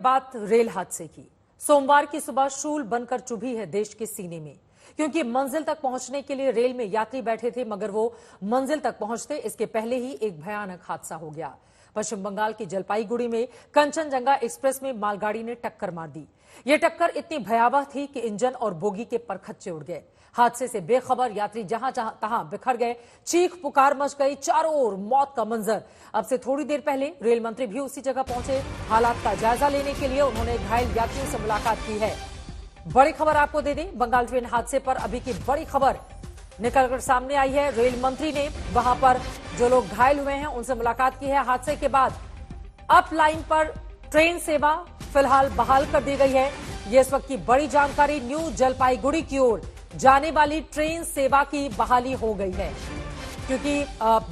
बात रेल हादसे की। सोमवार की सुबह शूल बनकर चुभी है देश के सीने में, क्योंकि मंजिल तक पहुंचने के लिए रेल में यात्री बैठे थे, मगर वो मंजिल तक पहुंचते इसके पहले ही एक भयानक हादसा हो गया। पश्चिम बंगाल की जलपाईगुड़ी में कंचनजंगा एक्सप्रेस में मालगाड़ी ने टक्कर मार दी। यह टक्कर इतनी भयावह थी कि इंजन और बोगी के परखच्चे उड़ गए। हादसे से बेखबर यात्री जहां तहां बिखर गए, चीख पुकार मच गई, चारों ओर मौत का मंजर। अब से थोड़ी देर पहले रेल मंत्री भी उसी जगह पहुंचे। हालात का जायजा लेने के लिए उन्होंने घायल यात्रियों से मुलाकात की है। बड़ी खबर आपको दे दें, बंगाल ट्रेन हादसे पर अभी की बड़ी खबर निकलकर सामने आई है। रेल मंत्री ने वहां पर जो लोग घायल हुए हैं उनसे मुलाकात की है। हादसे के बाद अप लाइन पर ट्रेन सेवा फिलहाल बहाल कर दी गई है। ये इस वक्त की बड़ी जानकारी। न्यू जलपाईगुड़ी की ओर जाने वाली ट्रेन सेवा की बहाली हो गई है, क्योंकि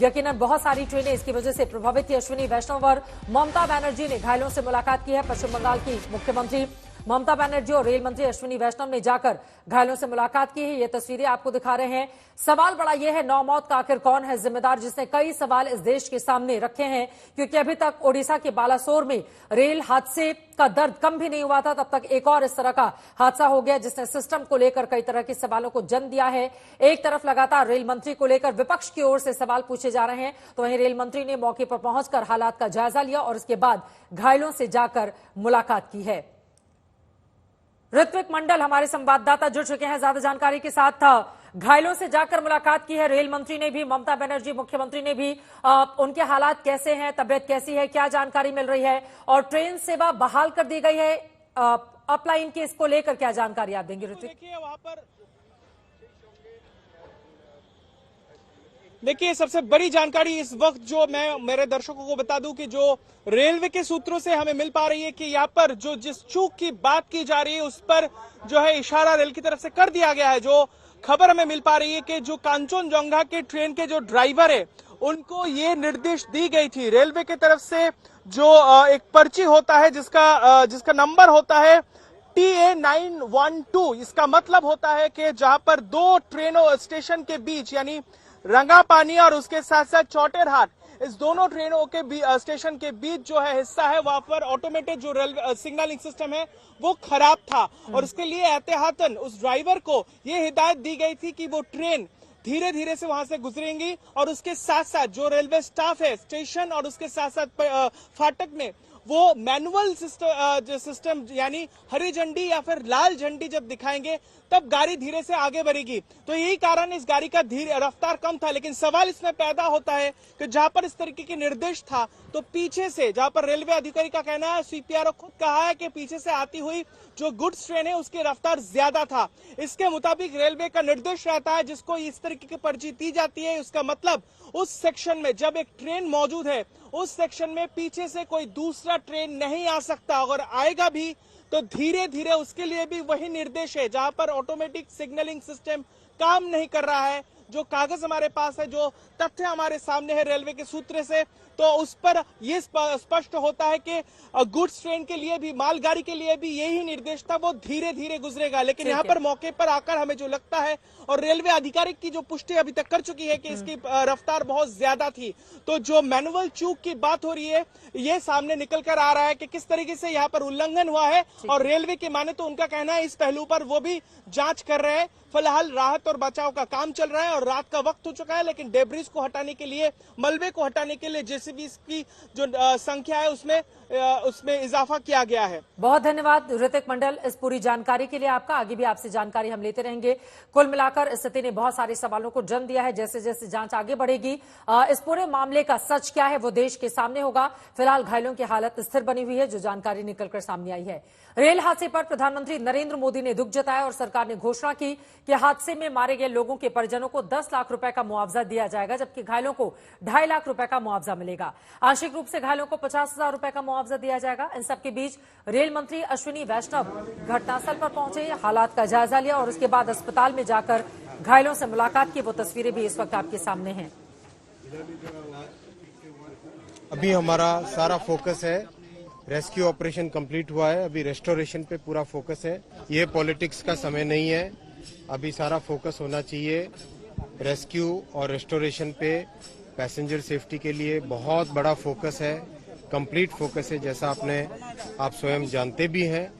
यकीनन बहुत सारी ट्रेनें इसकी वजह से प्रभावित थी। अश्विनी वैष्णव और ममता बनर्जी ने घायलों से मुलाकात की है। पश्चिम बंगाल की मुख्यमंत्री ममता बनर्जी और रेल मंत्री अश्विनी वैष्णव ने जाकर घायलों से मुलाकात की है। ये तस्वीरें आपको दिखा रहे हैं। सवाल बड़ा यह है, नौ मौत का आखिर कौन है जिम्मेदार, जिसने कई सवाल इस देश के सामने रखे हैं, क्योंकि अभी तक ओडिशा के बालासोर में रेल हादसे का दर्द कम भी नहीं हुआ था, तब तक एक और इस तरह का हादसा हो गया जिसने सिस्टम को लेकर कई तरह के सवालों को जन्म दिया है। एक तरफ लगातार रेल मंत्री को लेकर विपक्ष की ओर से सवाल पूछे जा रहे हैं, तो वहीं रेल मंत्री ने मौके पर पहुंचकर हालात का जायजा लिया और उसके बाद घायलों से जाकर मुलाकात की है। ऋत्विक मंडल हमारे संवाददाता जुड़ चुके हैं ज्यादा जानकारी के साथ। घायलों से जाकर मुलाकात की है रेल मंत्री ने भी, ममता बनर्जी मुख्यमंत्री ने भी। उनके हालात कैसे हैं, तबियत कैसी है, क्या जानकारी मिल रही है, और ट्रेन सेवा बहाल कर दी गई है अपलाइन के, इसको लेकर क्या जानकारी आप देंगे ऋत्विक? देखिए, सबसे बड़ी जानकारी इस वक्त जो मैं मेरे दर्शकों को बता दूं कि जो रेलवे के सूत्रों से हमें मिल पा रही है कि यहाँ पर जो जिस चूक की बात की जा रही है उस पर जो है इशारा रेल की तरफ से कर दिया गया है। जो खबर हमें मिल पा रही है कि जो कांचनजंगा के ट्रेन के जो ड्राइवर है उनको ये निर्देश दी गई थी रेलवे की तरफ से। जो एक पर्ची होता है जिसका नंबर होता है TA912, इसका मतलब होता है कि जहां पर दो ट्रेनों स्टेशन के बीच, यानी रंगापानी और उसके साथ साथ चौटेरहाट, इस दोनों ट्रेनों के स्टेशन के बीच जो है हिस्सा है, वहां पर ऑटोमेटेड जो रेलवे सिग्नलिंग सिस्टम है वो खराब था और उसके लिए एहतियातन उस ड्राइवर को ये हिदायत दी गई थी कि वो ट्रेन धीरे धीरे से वहां से गुजरेंगी और उसके साथ साथ जो रेलवे स्टाफ है स्टेशन और उसके साथ साथ फाटक में वो मैनुअल सिस्टम यानी हरी झंडी या फिर लाल झंडी जब दिखाएंगे तब गाड़ी धीरे से आगे बढ़ेगी। तो यही कारण इस गाड़ी का धीरे रफ्तार कम था। लेकिन सवाल इसमें पैदा होता है कि जहां पर इस तरीके के निर्देश था तो पीछे से, जहां पर रेलवे अधिकारी का कहना है, CPRO खुद कहा है कि पीछे से आती हुई जो गुड्स ट्रेन है उसकी रफ्तार ज्यादा था। इसके मुताबिक रेलवे का निर्देश रहता है जिसको इस तरीके की पर्ची दी जाती है, उसका मतलब उस सेक्शन में जब एक ट्रेन मौजूद है उस सेक्शन में पीछे से कोई दूसरा ट्रेन नहीं आ सकता, अगर आएगा भी तो धीरे धीरे। उसके लिए भी वही निर्देश है। जहां पर ऑटोमेटिक सिग्नलिंग सिस्टम काम नहीं कर रहा है, जो कागज हमारे पास है, जो तथ्य हमारे सामने है रेलवे के सूत्र से, तो उस पर यह स्पष्ट होता है कि गुड्स ट्रेन के लिए भी, मालगाड़ी के लिए भी यही निर्देश था, वो धीरे धीरे गुजरेगा। लेकिन यहाँ पर मौके पर आकर हमें जो लगता है, और रेलवे आधिकारिक की जो पुष्टि अभी तक कर चुकी है कि इसकी रफ्तार बहुत ज्यादा थी, तो जो मैनुअल चूक की बात हो रही है ये सामने निकल कर आ रहा है कि किस तरीके से यहाँ पर उल्लंघन हुआ है। और रेलवे की माने तो उनका कहना है इस पहलू पर वो भी जांच कर रहे हैं। फिलहाल राहत और बचाव का काम चल रहा है और रात का वक्त हो चुका है, लेकिन डेब्रिस को हटाने के लिए, मलबे को हटाने के लिए JCB की जो संख्या है उसमें इजाफा किया गया है। बहुत धन्यवाद ऋतिक मंडल इस पूरी जानकारी के लिए आपका। आगे भी आपसे जानकारी हम लेते रहेंगे। कुल मिलाकर स्थिति ने बहुत सारे सवालों को जन्म दिया है। जैसे जैसे जांच आगे बढ़ेगी, इस पूरे मामले का सच क्या है वो देश के सामने होगा। फिलहाल घायलों की हालत स्थिर बनी हुई है, जो जानकारी निकलकर सामने आई है। रेल हादसे पर प्रधानमंत्री नरेंद्र मोदी ने दुख जताया और सरकार ने घोषणा की कि हादसे में मारे गए लोगों के परिजनों को 10 लाख रुपए का मुआवजा दिया जाएगा, जबकि घायलों को 2.5 लाख रुपए का मुआवजा मिलेगा। आंशिक रूप से घायलों को 50,000 रुपए का मुआवजा दिया जाएगा। इन सबके बीच रेल मंत्री अश्विनी वैष्णव घटनास्थल पर पहुंचे, हालात का जायजा लिया और उसके बाद अस्पताल में जाकर घायलों से मुलाकात की। वो तस्वीरें भी इस वक्त आपके सामने हैं। अभी हमारा सारा फोकस है, रेस्क्यू ऑपरेशन कंप्लीट हुआ है, अभी रेस्टोरेशन पे पूरा फोकस है। ये पॉलिटिक्स का समय नहीं है, अभी सारा फोकस होना चाहिए रेस्क्यू और रेस्टोरेशन पे। पैसेंजर सेफ्टी के लिए बहुत बड़ा फोकस है। कंप्लीट फोकस है, जैसा आप स्वयं जानते भी हैं।